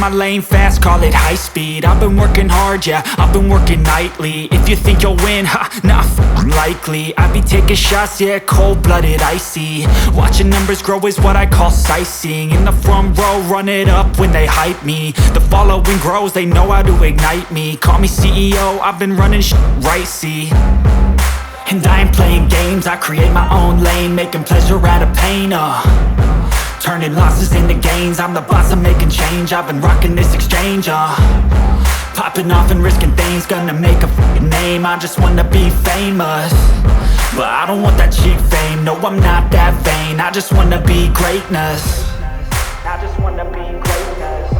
my lane fast, call it high speed. I've been working hard, yeah, I've been working nightly. If you think you'll win, ha, not likely. I be taking shots, yeah, cold-blooded, icy. Watching numbers grow is what I call sightseeing. In the front row, run it up when they hype me. The following grows, they know how to ignite me. Call me CEO, I've been running right, see. And I ain't playing games, I create my own lane, making pleasure out of pain, turning losses into gains. I'm the boss, I'm making change. I've been rocking this exchange, popping off and risking things. Gonna make a f***ing name. I just wanna be famous, but I don't want that cheap fame. No, I'm not that vain. I just wanna be greatness. I just wanna be greatness.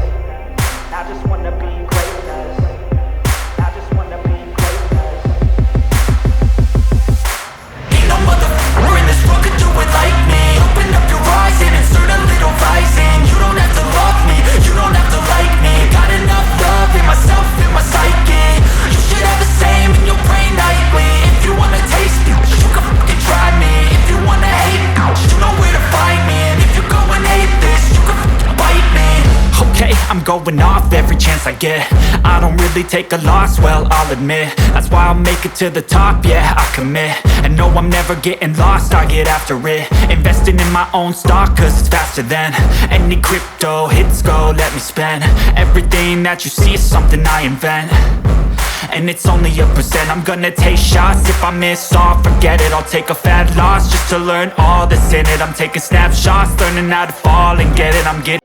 I just wanna be greatness. I just wanna be greatness. Ain't no motherfucker in this world could do it like me. Open up your eyes and insert a little rising. You don't have to love me, you don't have to like me. Got enough love in myself, in my psyche. You should have the same in your brain nightly. If you wanna taste me, you can fucking try me. If you wanna hate me, you know where to find me. And if you go and hate this, you can fucking bite me. Okay, I'm going off every chance I get. I don't really take a loss, well, I'll admit. That's why I'll make it to the top, yeah, I commit. And no, I'm never getting lost, I get after it. Investing in my own stock, cause it's faster than any crypto hits go, let me spend. Everything that you see is something I invent, and it's only a percent. I'm gonna take shots, if I miss all, forget it. I'll take a fat loss just to learn all that's in it. I'm taking snapshots, learning how to fall and get it. I'm getting